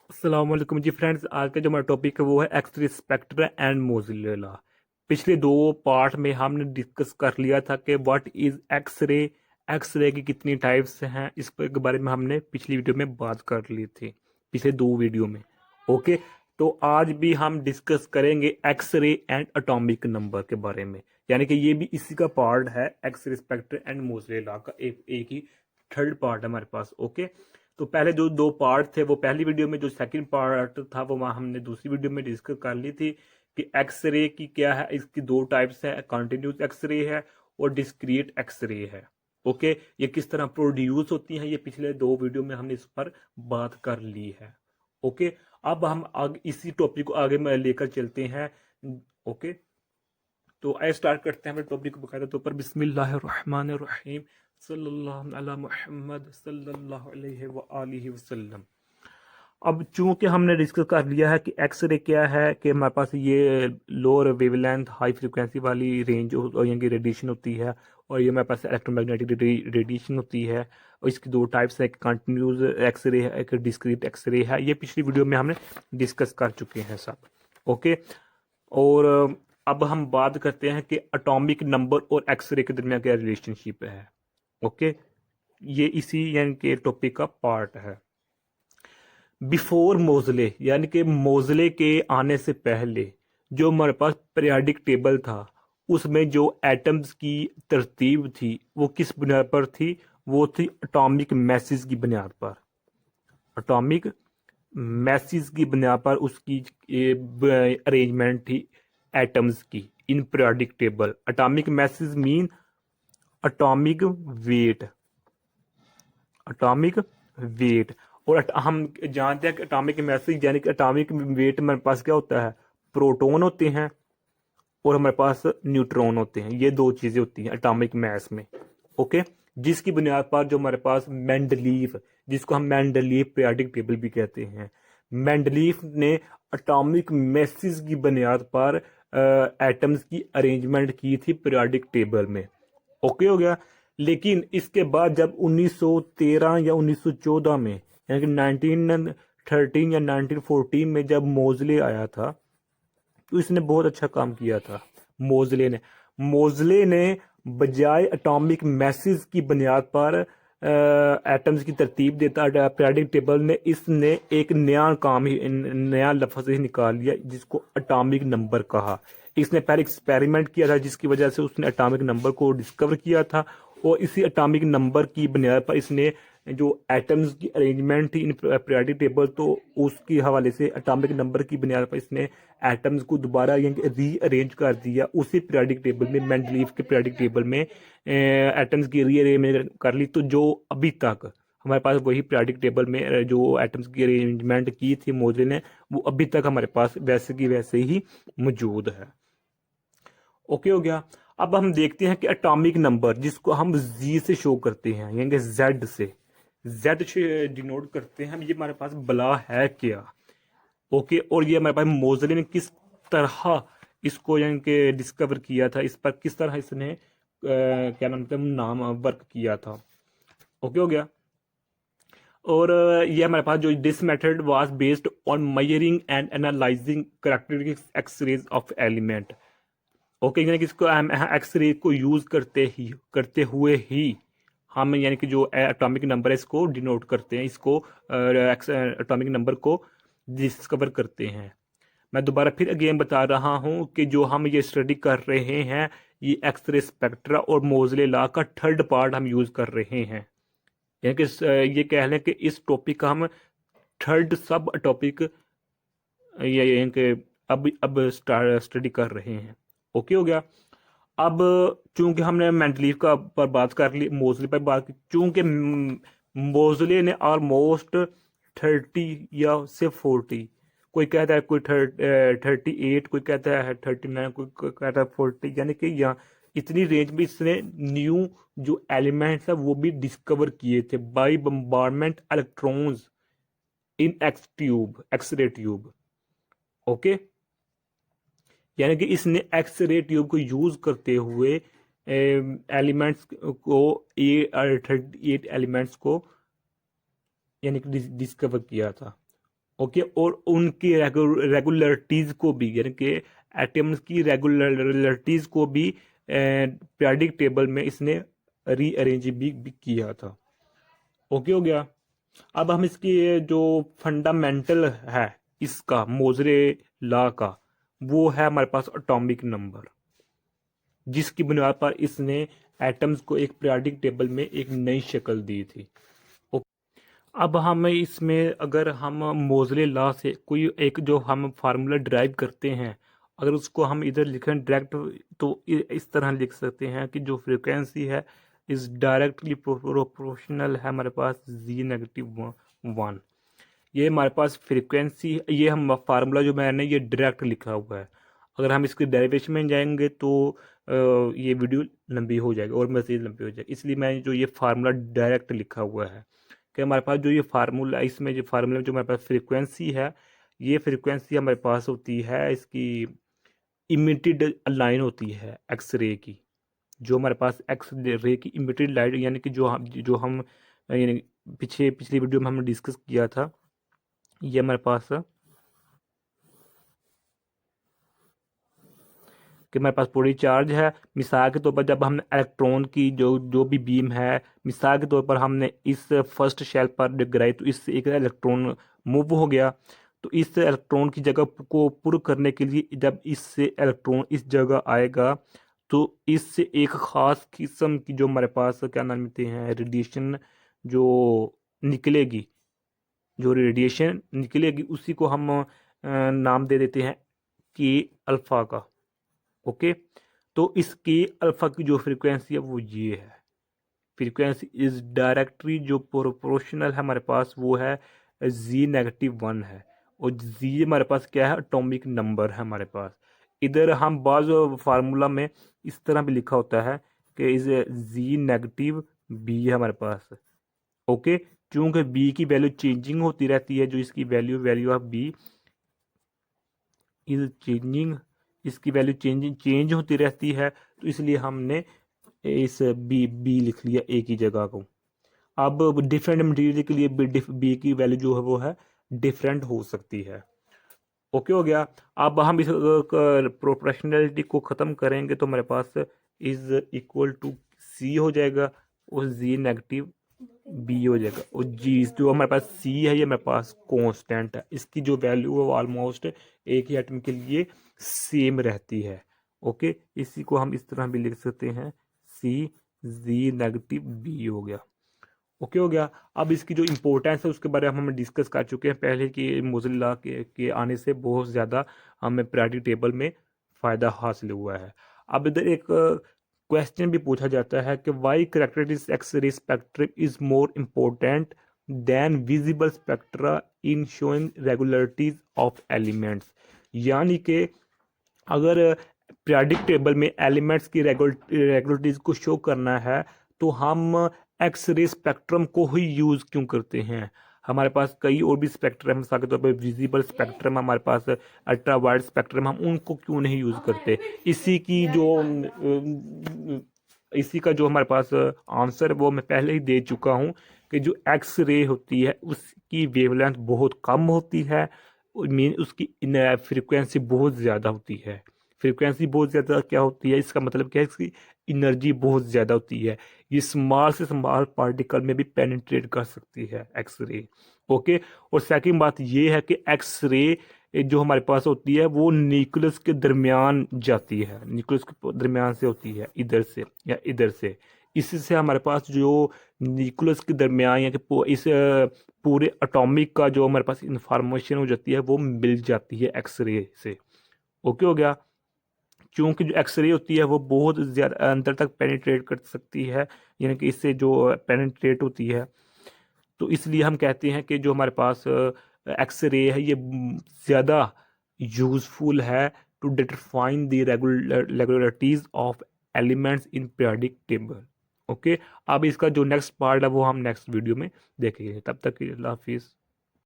अस्सलाम वालेकुम जी फ्रेंड्स। आज का जो हमारा टॉपिक है वो है एक्सरे स्पेक्ट्रा एंड मोज़िला। पिछले दो पार्ट में हमने डिस्कस कर लिया था कि व्हाट इज एक्सरे, एक्सरे की कितनी टाइप्स हैं, इस के बारे में हमने पिछली वीडियो में बात कर ली थी, पिछले दो वीडियो में। ओके, तो आज भी हम डिस्कस करेंगे एक्सरे एंड एटॉमिक नंबर के बारे में, यानी कि ये भी इसी का पार्ट है। एक्सरे स्पेक्ट्रा एंड मोज़िला का एक ही थर्ड पार्ट है हमारे पास। ओके, तो पहले जो दो पार्ट थे वो पहली वीडियो में, जो सेकंड पार्ट था वो वहाँ हमने दूसरी वीडियो में डिस्कस कर ली थी कि एक्सरे की क्या है। इसकी दो टाइप्स है, कंटिन्यूस एक्सरे है और डिस्क्रीट एक्सरे है। ओके, ये किस तरह प्रोड्यूस होती हैं ये पिछले दो वीडियो में हमने इस पर बात कर ली है। ओके, अब हम आगे इसी टॉपिक को आगे में लेकर चलते हैं। ओके, तो आइए स्टार्ट करते हैं अपने टॉपिक को बकायदा तौर पर। बिस्मिल्लाहिर्रहमानिर्रहीम, सल्लल्लाहु अला मुहम्मद सल्लल्लाहु अलैहि व आलिहि वसल्लम। अब चूंकि हमने डिस्कस कर लिया है कि एक्सरे क्या है, कि हमारे पास ये लोअर वेवलेंथ हाई फ्रिक्वेंसी वाली रेंज यानी कि रेडिएशन होती है, और ये हमारे पास इलेक्ट्रोमैग्नेटिक रेडिएशन होती है। और इसकी दो टाइप्स है, एक कंटिन्यूस एक्सरे है, एक डिस्क्रीट एक्सरे है। ये पिछली वीडियो में हमने डिस्कस कर चुके हैं सब। ओके, और अब हम बात करते हैं कि एटॉमिक नंबर और एक्सरे के दरमियान क्या रिलेशनशिप है। ओके, ये इसी यानी कि टॉपिक का पार्ट है। बिफोर मोजले, यानी कि मोजले के आने से पहले जो हमारे पास पीरियाडिक टेबल था, उसमें जो एटम्स की तरतीब थी वो किस बुनियाद पर थी? वो थी एटॉमिक मैसेज की बुनियाद पर। एटॉमिक मैसेज की बुनियाद पर उसकी अरेंजमेंट थी एटम्स की इन periodic table. Atomic message mean atomic weight, atomic weight. और हम जानते हैं कि एटॉमिक मैसेज यानी कि एटॉमिक वेट हमारे पास क्या होता है? प्रोटॉन होते हैं और हमारे पास न्यूट्रॉन होते हैं। ये दो चीजें होती हैं एटॉमिक मैस में। ओके, जिसकी बुनियाद पर जो हमारे पास मेंडलीफ, जिसको हम मेंडलीफ पीरियोडिक टेबल भी कहते हैं, मेंडलीफ ने एटॉमिक मैसेज की बुनियाद पर एटम्स की अरेंजमेंट की थी पीरियोडिक टेबल में। ओके हो गया। लेकिन इसके बाद जब 1913 या 1914 में, यानी कि 1913 या 1914 में जब मोजले आया था, तो इसने बहुत अच्छा काम किया था। मोजले ने बजाय एटॉमिक मैसेज की बुनियाद पर एटम्स की तरतीब देता पीरियोडिक टेबल ने, इसने एक नया काम ही, नया लफ्ज ही निकाल लिया जिसको एटॉमिक नंबर कहा। इसने पहले एक्सपेरिमेंट किया था जिसकी वजह से उसने एटॉमिक नंबर को डिस्कवर किया था, और इसी एटॉमिक नंबर की बुनियाद पर इसने जो एटम्स की अरेंजमेंट थी इन पीरियोडिक टेबल, तो उसके हवाले से एटॉमिक नंबर की बुनियाद पर इसने एटम्स को दोबारा रीअरेंज कर दिया उसी पीरियोडिक टेबल में, मेंडलीफ के पीरियोडिक टेबल में एटम्स की रीअरेंज कर ली। तो जो अभी तक हमारे पास वही पीरियोडिक टेबल में जो एटम्स की अरेंजमेंट की थी मोजले ने, वो अभी तक हमारे पास वैसे की वैसे ही मौजूद है। ओके हो गया। अब हम देखते हैं कि एटॉमिक नंबर जिसको हम जी से शो करते हैं, यानी जेड से, जेड से डिनोट करते हैं हम, ये हमारे पास बला है क्या। ओके, और ये हमारे पास मोजले ने किस तरह इसको यानी कि डिस्कवर किया था, इस पर किस तरह इसने क्या नाम वर्क किया था। ओके हो गया। और ये हमारे पास जो this method was based on measuring and analyzing characteristics x rays of element. Okay, यानी कि इसको हम एक्सरे को यूज करते हुए ही हम यानी कि जो एटॉमिक नंबर है इसको डिनोट करते हैं, इसको एटॉमिक नंबर को डिस्कवर करते हैं। मैं दोबारा फिर अगेन बता रहा हूं कि जो हम ये स्टडी कर रहे हैं, ये एक्सरे स्पेक्ट्रा और मोजले लॉ का थर्ड पार्ट हम यूज कर रहे हैं। यानी कि ये कह लें कि इस टॉपिक का हम थर्ड सब टॉपिक ये यानी कि अब स्टडी कर रहे हैं। ओके हो गया। अब चूंकि हमने मेंडलीव का पर बात कर ली, मोजले पर बात की, चूंकि मोजले ने ऑलमोस्ट 30 या से 40, कोई कहता है कोई 38, कोई कहता है 39, कोई कहता है 40, यानी कि यहाँ इतनी रेंज में इसने न्यू जो एलिमेंट्स है वो भी डिस्कवर किए थे by bombardment electrons in x ray tube. Okay, यानी कि इसने एक्सरे ट्यूब को यूज करते हुए एलिमेंट्स को 38 एलिमेंट्स को यानी कि डिस्कवर किया था। ओके, और उनकी रेगुलरिटीज को भी, यानी कि एटम्स की रेगुलरिटीज को भी पीरियोडिक टेबल में इसने रीअरेंज भी किया था। ओके हो गया। अब हम इसकी जो फंडामेंटल है इसका मोजरे लॉ का, वो है हमारे पास एटॉमिक नंबर, जिसकी बुनियाद पर इसने एटम्स को एक पीरियोडिक टेबल में एक नई शक्ल दी थी। अब हम इसमें अगर हम मोजले लॉ से कोई एक जो हम फार्मूला ड्राइव करते हैं, अगर उसको हम इधर लिखें डायरेक्ट, तो इस तरह लिख सकते हैं कि जो फ्रीक्वेंसी है इज डायरेक्टली प्रोपोर्शनल है हमारे पास Z-1। ये हमारे पास फ्रीक्वेंसी, ये हम फार्मूला जो मैंने ये डायरेक्ट लिखा हुआ है। अगर हम इसके डेरिवेशन में जाएंगे तो ये वीडियो लंबी हो जाएगी और मज़ीद लंबी हो जाएगी, इसलिए मैंने जो ये फार्मूला डायरेक्ट लिखा हुआ है कि हमारे पास जो ये फार्मूला, इसमें जो फार्मूला में जो हमारे पास फ्रीक्वेंसी है, ये फ्रीक्वेंसी हमारे पास होती है इसकी इमिटेड लाइन होती है एक्स रे की, जो हमारे पास एक्स रे की इमिटेड लाइट, यानी कि जो हम यानी पिछली वीडियो में हमने डिस्कस किया था, ये हमारे पास कि हमारे पास पूरी चार्ज है। मिसाल के तौर पर जब हमने इलेक्ट्रॉन की जो जो भी बीम है, मिसाल के तौर पर हमने इस फर्स्ट शेल पर गिराई तो इससे एक इलेक्ट्रॉन मूव हो गया, तो इस इलेक्ट्रॉन की जगह को पुर करने के लिए जब इससे इलेक्ट्रॉन इस जगह आएगा तो इससे एक ख़ास किस्म की जो हमारे पास क्या नाम लेते हैं रेडिएशन जो निकलेगी, जो रेडिएशन निकलेगी उसी को हम नाम दे देते हैं के अल्फ़ा का। ओके, तो इसकी अल्फा की जो फ्रीक्वेंसी है वो ये है, फ्रीक्वेंसी इज डायरेक्टली जो प्रोपोर्शनल है हमारे पास वो है Z-1 है, और Z हमारे पास क्या है, एटॉमिक नंबर है हमारे पास। इधर हम बाज फार्मूला में इस तरह भी लिखा होता है कि इज Z-B है हमारे पास। ओके, चूंकि B की वैल्यू चेंजिंग होती रहती है, जो इसकी value of B is changing, इसकी वैल्यू चेंज होती रहती है, तो इसलिए हमने इस बी लिख लिया ए की जगह को। अब डिफरेंट मटेरियल के लिए बी की वैल्यू जो है वो है डिफरेंट हो सकती है। ओके हो गया। अब हम इस प्रोपोर्शनैलिटी को ख़त्म करेंगे तो हमारे पास इज इक्वल टू सी हो जाएगा और Z-B हो जाएगा, और जी जो हमारे पास सी है ये हमारे पास कांस्टेंट है, इसकी जो वैल्यू है वो ऑलमोस्ट एक ही एटम के लिए सेम रहती है। ओके, इसी को हम इस तरह भी लिख सकते हैं सी Z-B हो गया। ओके हो गया। अब इसकी जो इम्पोर्टेंस है उसके बारे में हम डिस्कस कर चुके हैं पहले कि मोज़िला लॉ के आने से बहुत ज़्यादा हमें पीरियोडिक टेबल में फ़ायदा हासिल हुआ है। अब इधर एक क्वेश्चन भी पूछा जाता है कि why characteristics x ray spectrum is more important than visible spectra in showing regularities of elements, यानी कि अगर पीरियोडिक टेबल में एलिमेंट्स की रेगुलरिटीज को शो करना है तो हम एक्स रे स्पेक्ट्रम को ही यूज़ क्यों करते हैं। हमारे पास कई और भी स्पेक्ट्रम, मिसाल के तौर पर विजिबल स्पेक्ट्रम, हमारे पास अल्ट्रा वाइड स्पेक्ट्रम, हम उनको क्यों नहीं यूज़ करते। इसी का जो हमारे पास आंसर है वो मैं पहले ही दे चुका हूँ कि जो एक्स रे होती है उसकी वेवलेंथ बहुत कम होती है, मीन उसकी फ्रीक्वेंसी बहुत ज़्यादा होती है। फ्रीक्वेंसी बहुत ज़्यादा क्या होती है, इसका मतलब क्या है, इसकी एनर्जी बहुत ज़्यादा होती है। ये स्मॉल से स्मॉल पार्टिकल में भी पेनिट्रेट कर सकती है एक्स रे। ओके, और सेकंड बात ये है कि एक्स रे जो हमारे पास होती है वो न्यूक्लियस के दरमियान जाती है, न्यूक्लियस के दरमियान से होती है, इधर से या इधर से। इससे हमारे पास जो न्यूक्लियस के दरमियान या कि इस पूरे एटॉमिक का जो हमारे पास इंफॉर्मेशन हो जाती है वो मिल जाती है एक्स रे से। ओके हो गया। क्योंकि जो एक्सरे होती है वो बहुत ज़्यादा अंदर तक पेनिट्रेट कर सकती है, यानी कि इससे जो पेनिट्रेट होती है, तो इसलिए हम कहते हैं कि जो हमारे पास एक्सरे है ये ज़्यादा यूज़फुल है to determine the regularities of elements in periodic table. Okay, अब इसका जो नेक्स्ट पार्ट है वो हम नेक्स्ट वीडियो में देखेंगे। तब तक के लिए अल्लाह हाफिज़।